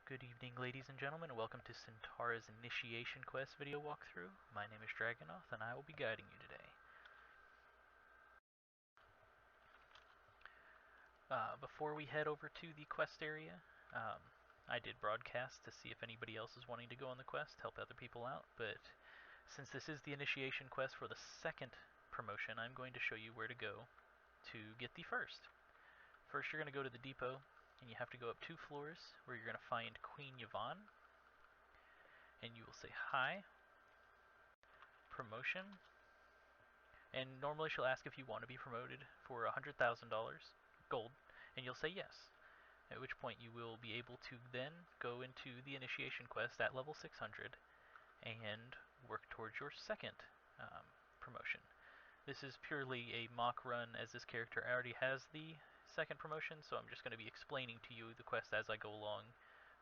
Good evening, ladies and gentlemen, and welcome to Cyntara's Initiation Quest video walkthrough. My name is Dragonoth, and I will be guiding you today. Before we head over to the quest area, I did broadcast to see if anybody else is wanting to go on the quest, help other people out, but since this is the Initiation Quest for the second promotion, I'm going to show you where to go to get the first. First, you're going to go to the depot, and you have to go up 2 floors where you're going to find Queen Yvonne, and you will say hi, promotion, and normally she'll ask if you want to be promoted for $100,000 gold, and you'll say yes, at which point you will be able to then go into the initiation quest at level 600 and work towards your second promotion. This is purely a mock run, as this character already has the second promotion, so I'm just going to be explaining to you the quest as I go along,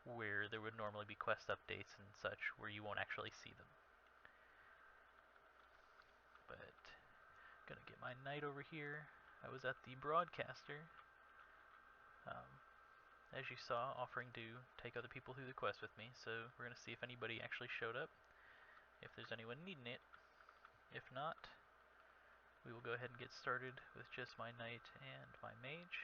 where there would normally be quest updates and such where you won't actually see them. But gonna get my knight over here. I was at the broadcaster, as you saw, offering to take other people through the quest with me, so we're gonna see if anybody actually showed up, if there's anyone needing it. If not, we will go ahead and get started with just my knight and my mage.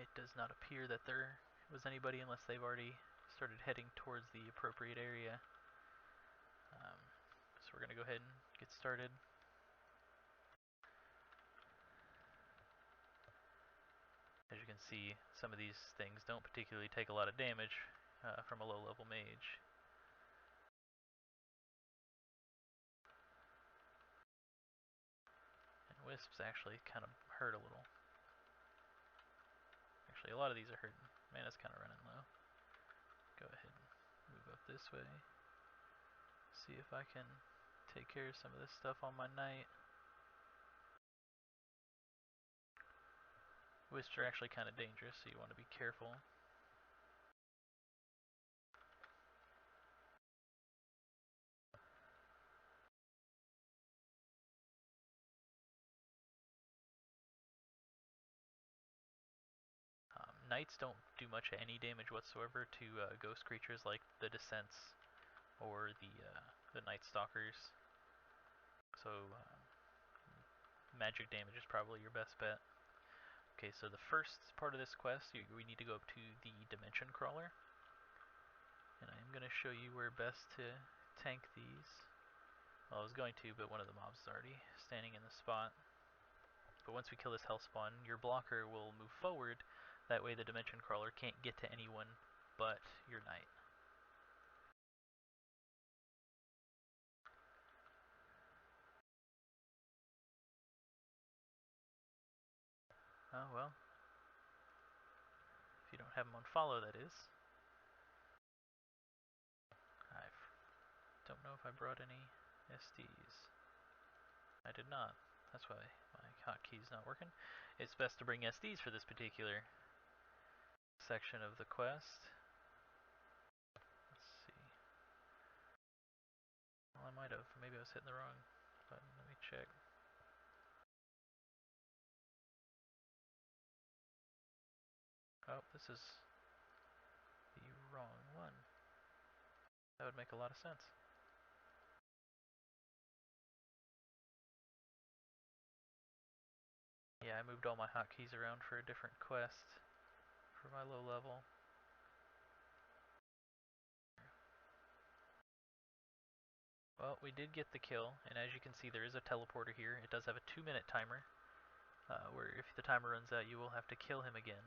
It does not appear that there was anybody unless they've already started heading towards the appropriate area. So we're going to go ahead and get started. As you can see, some of these things don't particularly take a lot of damage from a low-level mage. And wisps actually kind of hurt a little. Actually, a lot of these are hurting. Mana's kind of running low. Go ahead and move up this way. See if I can take care of some of this stuff on my knight. Wisps are actually kind of dangerous, so you want to be careful. Knights don't do much of any damage whatsoever to ghost creatures like the Descents or the Night Stalkers. So magic damage is probably your best bet. Okay, so the first part of this quest, we need to go up to the Dimension Crawler. And I'm going to show you where best to tank these. Well, I was going to, but one of the mobs is already standing in the spot. But once we kill this health spawn, your blocker will move forward. That way the Dimension Crawler can't get to anyone but your knight. Oh, well. If you don't have them on follow, that is. I don't know if I brought any SDs. I did not. That's why my hotkey's not working. It's best to bring SDs for this particular section of the quest. Let's see. Well, I might have. Maybe I was hitting the wrong button. Let me check. Oh, this is the wrong one. That would make a lot of sense. Yeah, I moved all my hotkeys around for a different quest for my low level. Well, we did get the kill, and as you can see, there is a teleporter here. It does have a 2-minute timer, where if the timer runs out, you will have to kill him again.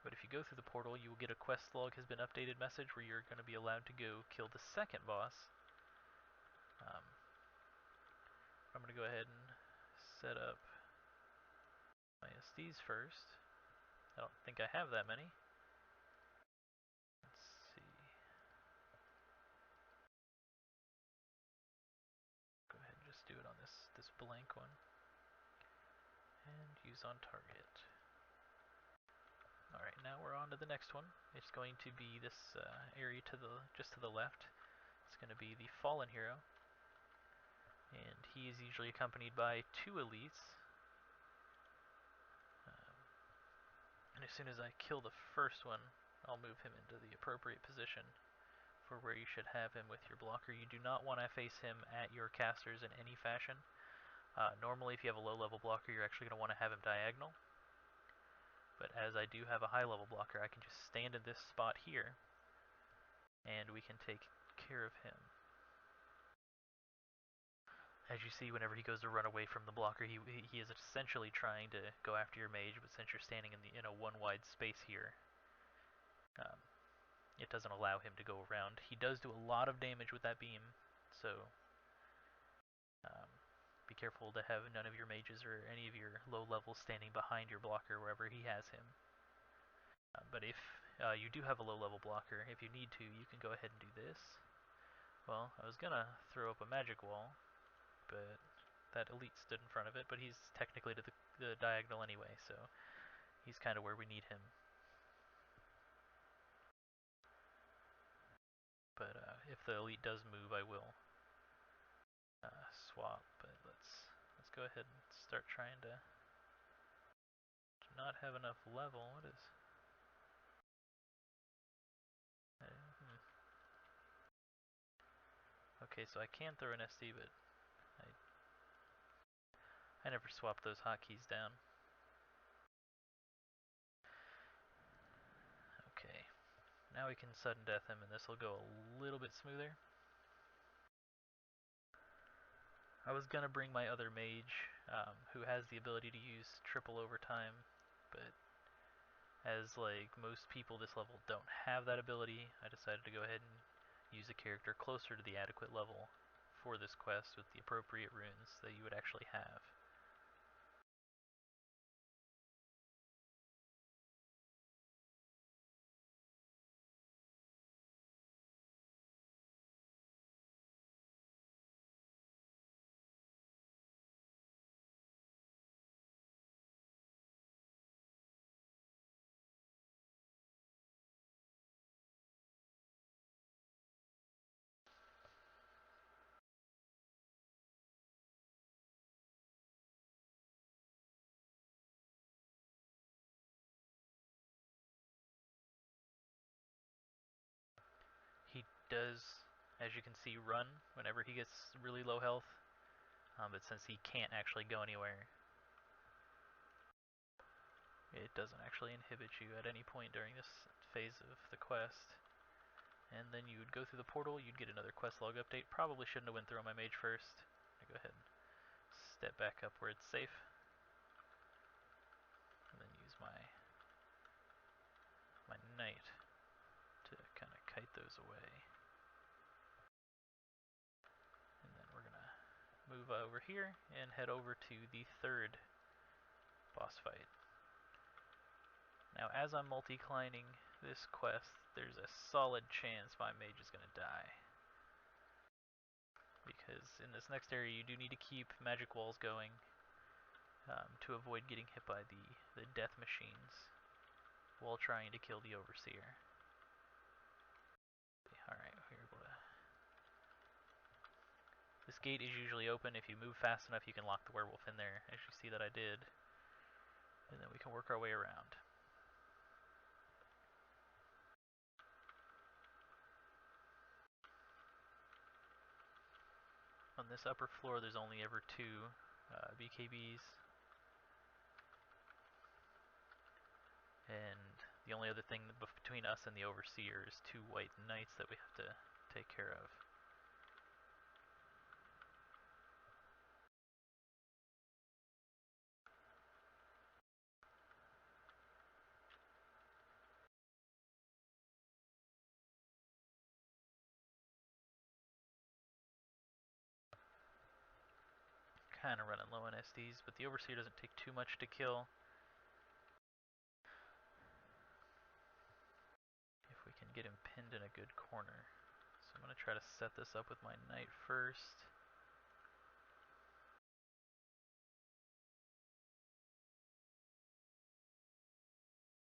But if you go through the portal, you will get a quest log has been updated message where you're going to be allowed to go kill the second boss. I'm going to go ahead and set up my SDs first. I don't think I have that many. Let's see. Go ahead and just do it on this blank one. And use on target. Alright, now we're on to the next one. It's going to be this area just to the left. It's going to be the Fallen Hero. And he is usually accompanied by 2 elites. And as soon as I kill the first one, I'll move him into the appropriate position for where you should have him with your blocker. You do not want to face him at your casters in any fashion. Normally, if you have a low-level blocker, you're actually going to want to have him diagonal. But as I do have a high-level blocker, I can just stand in this spot here, and we can take care of him. As you see, whenever he goes to run away from the blocker, he is essentially trying to go after your mage, but since you're standing in a one-wide space here, it doesn't allow him to go around. He does do a lot of damage with that beam, so be careful to have none of your mages or any of your low levels standing behind your blocker wherever he has him. But if you do have a low level blocker, if you need to, you can go ahead and do this. Well, I was gonna throw up a magic wall, but that elite stood in front of it, but he's technically to the diagonal anyway, so he's kind of where we need him. But if the elite does move, I will swap. But let's go ahead and start trying to not have enough level. What is? Okay, so I can throw an SD, but I never swapped those hotkeys down. Okay, now we can sudden death him, and this will go a little bit smoother. I was gonna bring my other mage, who has the ability to use triple overtime, but as like most people this level don't have that ability, I decided to go ahead and use a character closer to the adequate level for this quest with the appropriate runes that you would actually have. He does, as you can see, run whenever he gets really low health, but since he can't actually go anywhere, it doesn't actually inhibit you at any point during this phase of the quest. And then you would go through the portal, you'd get another quest log update. Probably shouldn't have went through on my mage first. I'm gonna go ahead and step back up where it's safe. And then use my knight to kind of kite those away. And then we're gonna move over here and head over to the third boss fight. Now, as I'm multi-clining this quest, there's a solid chance my mage is gonna die. Because in this next area you do need to keep magic walls going to avoid getting hit by the death machines while trying to kill the overseer. Alright, we're able to... This gate is usually open. If you move fast enough, you can lock the werewolf in there, as you see that I did. And then we can work our way around. On this upper floor, there's only ever two BKBs. And the only other thing between us and the overseer is two white knights that we have to take care of. Kind of running low on SDs, but the overseer doesn't take too much to kill. If we can get him pinned in a good corner. So I'm going to try to set this up with my knight first.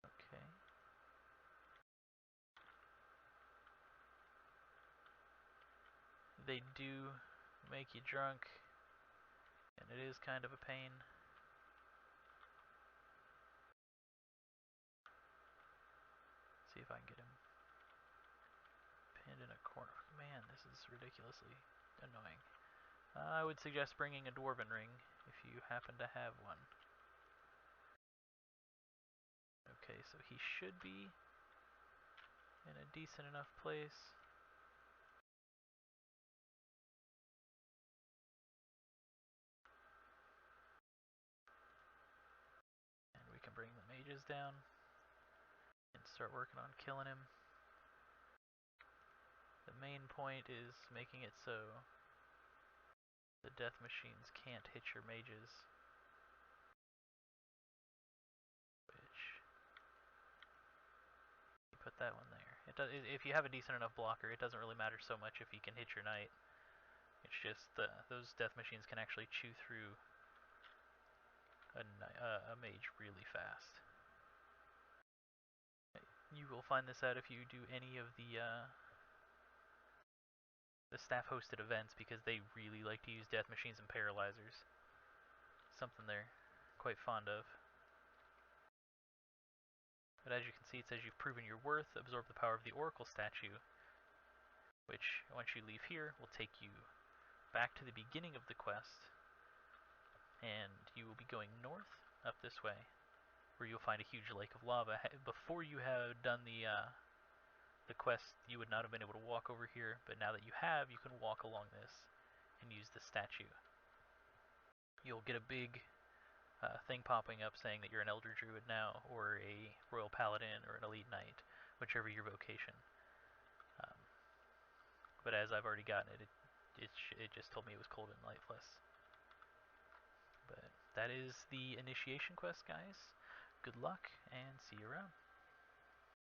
Okay. They do make you drunk, and it is kind of a pain. if I can get him pinned in a corner. Man, this is ridiculously annoying. I would suggest bringing a Dwarven Ring if you happen to have one. Okay, so he should be in a decent enough place. And we can bring the mages down and start working on killing him. The main point is making it so the death machines can't hit your mages. Which, you put that one there. If you have a decent enough blocker, it doesn't really matter so much if he can hit your knight. It's just those death machines can actually chew through a mage really fast. You will find this out if you do any of the staff-hosted events, because they really like to use death machines and paralyzers. Something they're quite fond of. But as you can see, it says you've proven your worth, absorb the power of the Oracle statue, which, once you leave here, will take you back to the beginning of the quest, and you will be going north, up this way, where you'll find a huge lake of lava. Before you have done the quest, you would not have been able to walk over here, but now that you have, you can walk along this and use the statue. You'll get a big thing popping up saying that you're an Elder Druid now, or a Royal Paladin, or an Elite Knight, whichever your vocation. But as I've already gotten it, it just told me it was cold and lifeless. But that is the initiation quest, guys. Good luck, and see you around.